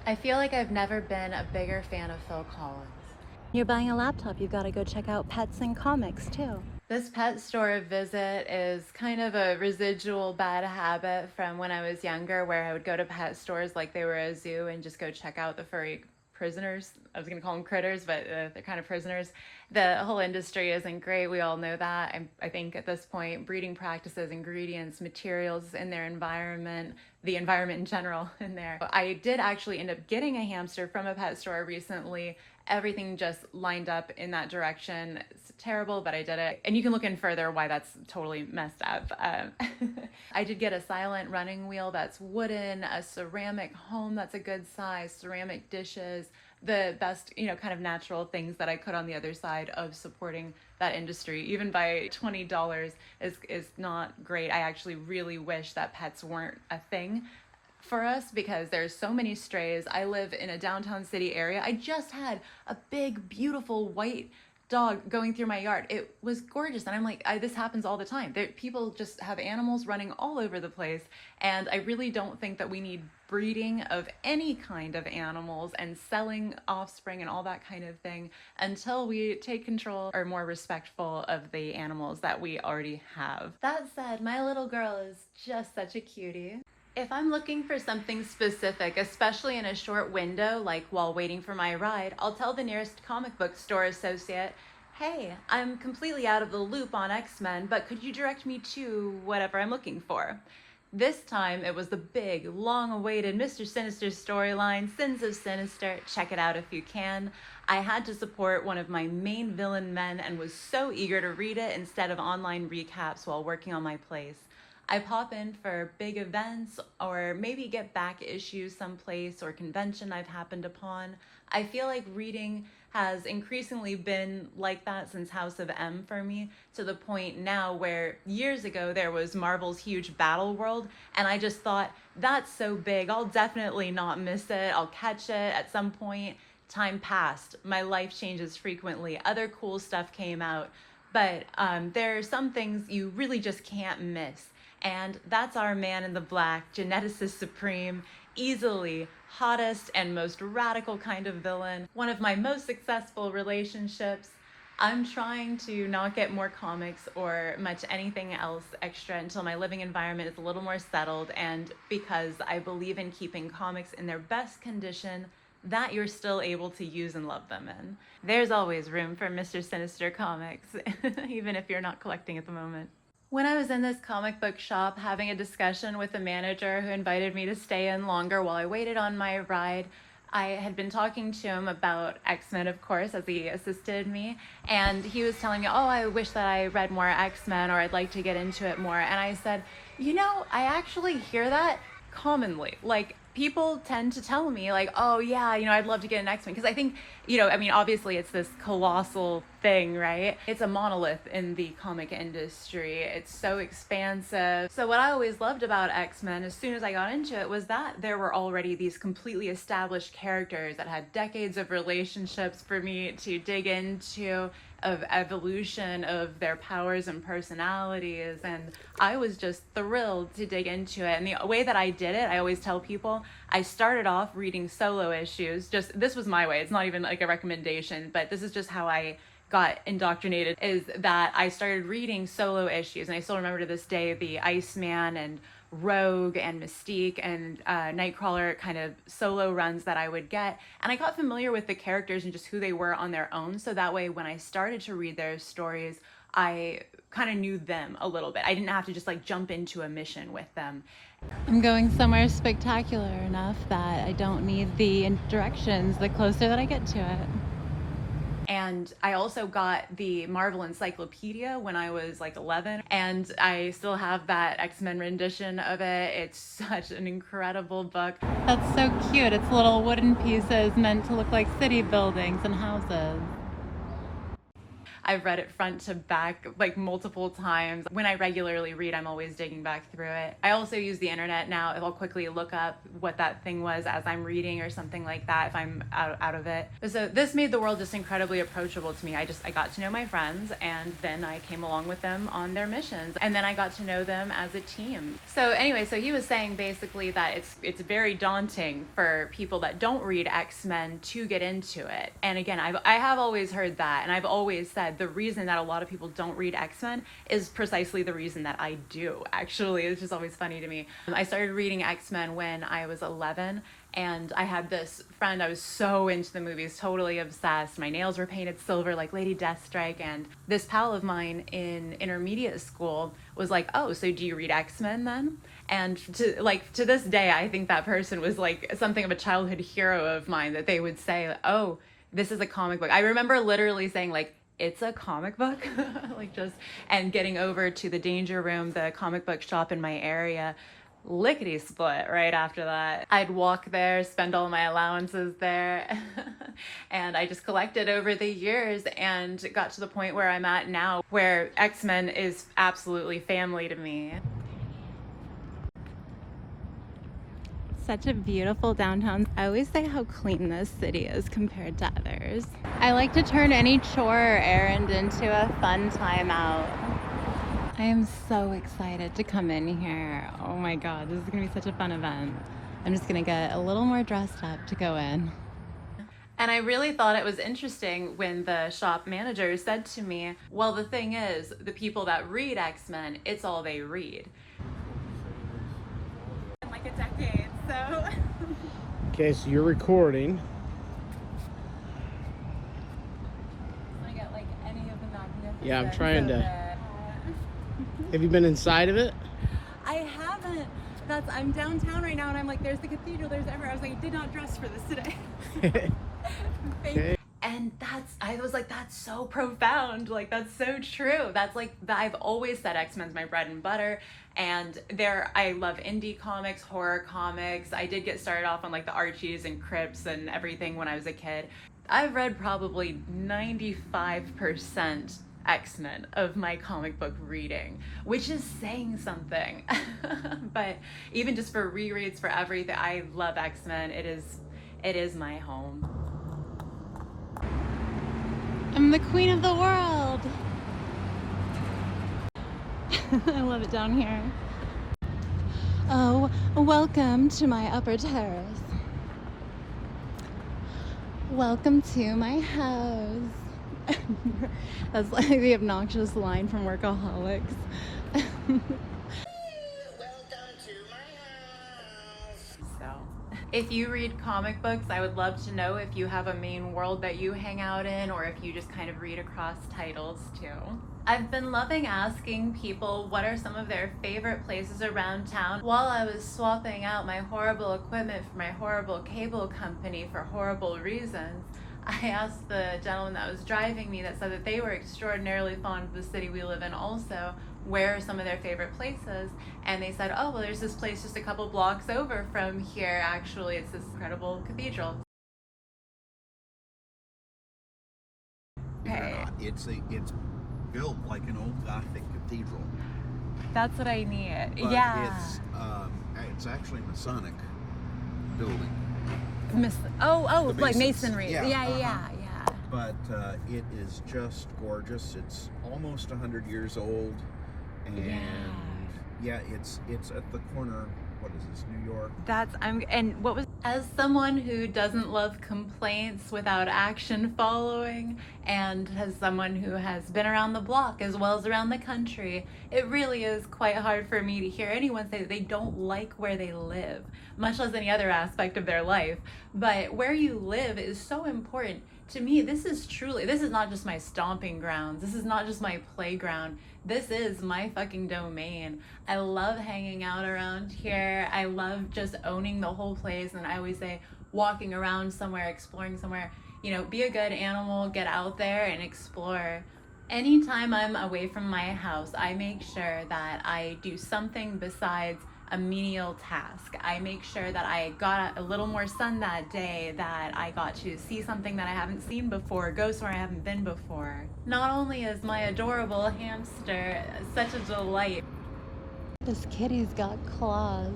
I feel like I've never been a bigger fan of Phil Collins. You're buying a laptop, you've got to go check out pets and comics too. This pet store visit is kind of a residual bad habit from when I was younger, where I would go to pet stores like they were a zoo and just go check out the furry prisoners. I was going to call them critters, but they're kind of prisoners. The whole industry isn't great. We all know that. I think at this point, breeding practices, ingredients, materials in their environment, the environment in general in there. I did actually end up getting a hamster from a pet store recently. Everything just lined up in that direction. It's terrible, but I did it. And you can look in further why that's totally messed up. I did get a silent running wheel that's wooden, a ceramic home that's a good size, ceramic dishes, the best, kind of natural things that I could on the other side of supporting that industry. Even by $20 is not great. I actually really wish that pets weren't a thing for us because there's so many strays. I live in a downtown city area. I just had a big, beautiful white dog going through my yard. It was gorgeous. And I'm like, this happens all the time. People just have animals running all over the place. And I really don't think that we need breeding of any kind of animals and selling offspring and all that kind of thing until we take control or are more respectful of the animals that we already have. That said, my little girl is just such a cutie. If I'm looking for something specific, especially in a short window, like while waiting for my ride, I'll tell the nearest comic book store associate, hey, I'm completely out of the loop on X-Men, but could you direct me to whatever I'm looking for? This time, it was the big, long-awaited Mr. Sinister storyline, Sins of Sinister. Check it out if you can. I had to support one of my main villain men and was so eager to read it instead of online recaps while working on my place. I pop in for big events or maybe get back issues someplace or convention I've happened upon. I feel like reading has increasingly been like that since House of M for me, to the point now where years ago there was Marvel's huge Battle World, and I just thought, that's so big, I'll definitely not miss it, I'll catch it at some point. Time passed, my life changes frequently, other cool stuff came out, but there are some things you really just can't miss. And that's our man in the black, geneticist supreme, easily hottest and most radical kind of villain. One of my most successful relationships. I'm trying to not get more comics or much anything else extra until my living environment is a little more settled, and because I believe in keeping comics in their best condition that you're still able to use and love them in. There's always room for Mr. Sinister comics, even if you're not collecting at the moment. When I was in this comic book shop having a discussion with the manager who invited me to stay in longer while I waited on my ride, I had been talking to him about X-Men, of course, as he assisted me, and he was telling me, oh, I wish that I read more X-Men, or I'd like to get into it more. And I said, I actually hear that commonly. Like, people tend to tell me, like, oh yeah, I'd love to get an X-Men, because I think, obviously it's this colossal thing, right? It's a monolith in the comic industry. It's so expansive. So what I always loved about X-Men, as soon as I got into it, was that there were already these completely established characters that had decades of relationships for me to dig into, of evolution of their powers and personalities, and I was just thrilled to dig into it. And the way that I did it, I always tell people, I started off reading solo issues. This was my way. It's not even like a recommendation, but this is just how I got indoctrinated, is that I started reading solo issues, and I still remember to this day the Iceman and Rogue and Mystique and Nightcrawler kind of solo runs that I would get, and I got familiar with the characters and just who they were on their own, so that way when I started to read their stories, I kind of knew them a little bit. I didn't have to just like jump into a mission with them. I'm going somewhere spectacular enough that I don't need the directions the closer that I get to it. And I also got the Marvel Encyclopedia when I was like 11, and I still have that X-Men rendition of it. It's such an incredible book. That's so cute. It's little wooden pieces meant to look like city buildings and houses. I've read it front to back like multiple times. When I regularly read, I'm always digging back through it. I also use the internet now. I'll quickly look up what that thing was as I'm reading or something like that if I'm out of it. So this made the world just incredibly approachable to me. I got to know my friends, and then I came along with them on their missions, and then I got to know them as a team. So anyway, so he was saying basically that it's very daunting for people that don't read X-Men to get into it. And again, I have always heard that, and I've always said the reason that a lot of people don't read X-Men is precisely the reason that I do. Actually, it's just always funny to me. I started reading X-Men when I was 11, and I had this friend, I was so into the movies, totally obsessed. My nails were painted silver like Lady Deathstrike, and this pal of mine in intermediate school was like, oh, so do you read X-Men then? And to this day, I think that person was like something of a childhood hero of mine, that they would say, oh, this is a comic book. I remember literally saying like, it's a comic book, and getting over to the Danger Room, the comic book shop in my area, lickety split right after that. I'd walk there, spend all my allowances there, and I just collected over the years and got to the point where I'm at now, where X-Men is absolutely family to me. Such a beautiful downtown. I always say how clean this city is compared to others. I like to turn any chore or errand into a fun time out. I am so excited to come in here. Oh my God, this is gonna be such a fun event. I'm just gonna get a little more dressed up to go in. And I really thought it was interesting when the shop manager said to me, well, the thing is, the people that read X-Men, it's all they read. In like a decade, so. Okay, so you're recording. I get like any of the magnificent. Yeah, I'm trying to. Have you been inside of it? I haven't. I'm downtown right now, and I'm like, there's the cathedral, there's everywhere. I was like, I did not dress for this today. Okay. And I was like, that's so profound. Like, that's so true. That's like, I've always said X-Men's my bread and butter. And I love indie comics, horror comics. I did get started off on like the Archies and Crips and everything when I was a kid. I've read probably 95% X-Men of my comic book reading, which is saying something. But even just for rereads, for everything, I love X-Men. It is my home. I'm the queen of the world. I love it down here. Oh, welcome to my upper terrace. Welcome to my house. That's like the obnoxious line from Workaholics. Welcome to my house. So, if you read comic books, I would love to know if you have a main world that you hang out in, or if you just kind of read across titles too. I've been loving asking people what are some of their favorite places around town. While I was swapping out my horrible equipment for my horrible cable company for horrible reasons, I asked the gentleman that was driving me, that said that they were extraordinarily fond of the city we live in also, where are some of their favorite places. And they said, oh, well, there's this place just a couple blocks over from here. Actually, it's this incredible cathedral. Okay. It's built like an old Gothic cathedral. That's what I need. But yeah. It's actually Masonic building. Oh, The like Masons. masonry. Yeah, Yeah. But it is just gorgeous. It's almost 100 years old, and it's at the corner. What is this, New York? As someone who doesn't love complaints without action following, and as someone who has been around the block as well as around the country, it really is quite hard for me to hear anyone say that they don't like where they live, much less any other aspect of their life. But where you live is so important. To me, this is not just my stomping grounds. This is not just my playground. This is my fucking domain. I love hanging out around here. I love just owning the whole place. And I always say, walking around somewhere, exploring somewhere, be a good animal, get out there and explore. Anytime I'm away from my house, I make sure that I do something besides a menial task. I make sure that I got a little more sun that day, that I got to see something that I haven't seen before, go somewhere I haven't been before. Not only is my adorable hamster such a delight. This kitty's got claws.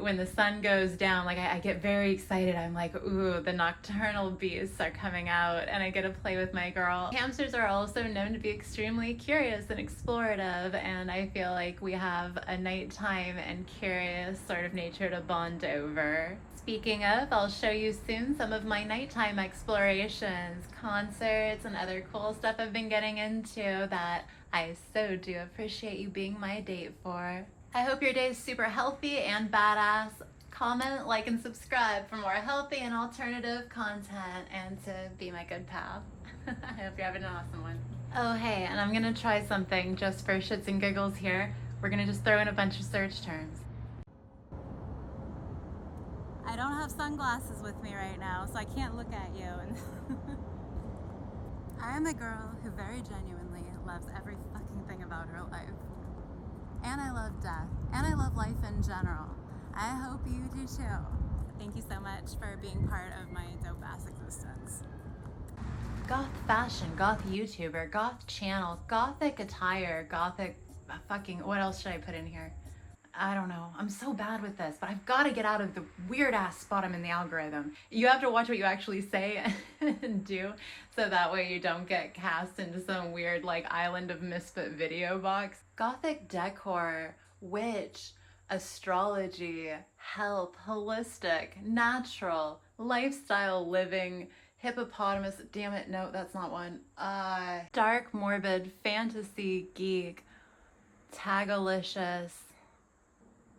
When the sun goes down, like I get very excited. I'm like, ooh, the nocturnal beasts are coming out and I get to play with my girl. Hamsters are also known to be extremely curious and explorative, and I feel like we have a nighttime and curious sort of nature to bond over. Speaking of, I'll show you soon some of my nighttime explorations, concerts, and other cool stuff I've been getting into that I so do appreciate you being my date for. I hope your day is super healthy and badass. Comment, like, and subscribe for more healthy and alternative content and to be my good pal. I hope you're having an awesome one. Oh, hey, and I'm gonna try something just for shits and giggles here. We're gonna just throw in a bunch of search terms. I don't have sunglasses with me right now, so I can't look at you. I am a girl who very genuinely loves every fucking thing about her life. And I love death, and I love life in general. I hope you do too. Thank you so much for being part of my dope-ass existence. Goth fashion, goth YouTuber, goth channel, gothic attire, gothic fucking, what else should I put in here? I don't know. I'm so bad with this, but I've got to get out of the weird-ass spot I'm in the algorithm. You have to watch what you actually say and do, so that way you don't get cast into some weird, like, Island of Misfit video box. Gothic decor, witch, astrology, health, holistic, natural, lifestyle living, hippopotamus, damn it, no, that's not one. Dark, morbid, fantasy, geek, tagalicious,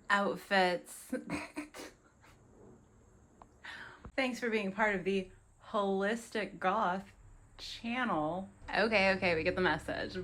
outfits. Thanks for being part of the Holistic Goth channel. Okay, we get the message.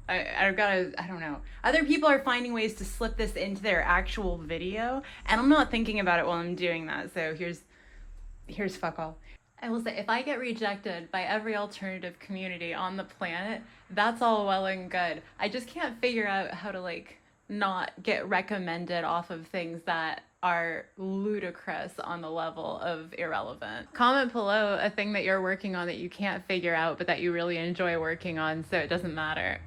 I've got to, I don't know. Other people are finding ways to slip this into their actual video, and I'm not thinking about it while I'm doing that, so here's fuck all. I will say, if I get rejected by every alternative community on the planet, that's all well and good. I just can't figure out how to, like, not get recommended off of things that are ludicrous on the level of irrelevant. Comment below a thing that you're working on that you can't figure out but that you really enjoy working on, so it doesn't matter.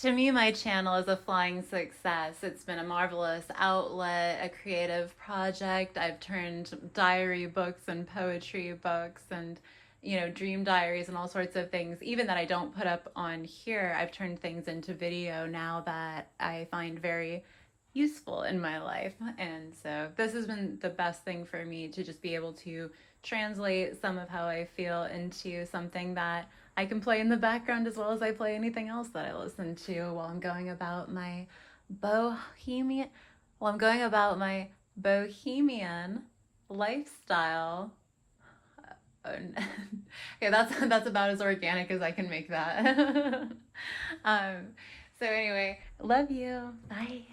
To me, my channel is a flying success. It's been a marvelous outlet, a creative project. I've turned diary books and poetry books and, you know, dream diaries and all sorts of things, even that I don't put up on here. I've turned things into video now that I find very useful in my life. And so this has been the best thing for me, to just be able to translate some of how I feel into something that I can play in the background as well as I play anything else that I listen to while I'm going about my bohemian lifestyle. Okay, that's about as organic as I can make that. So anyway, love you. Bye.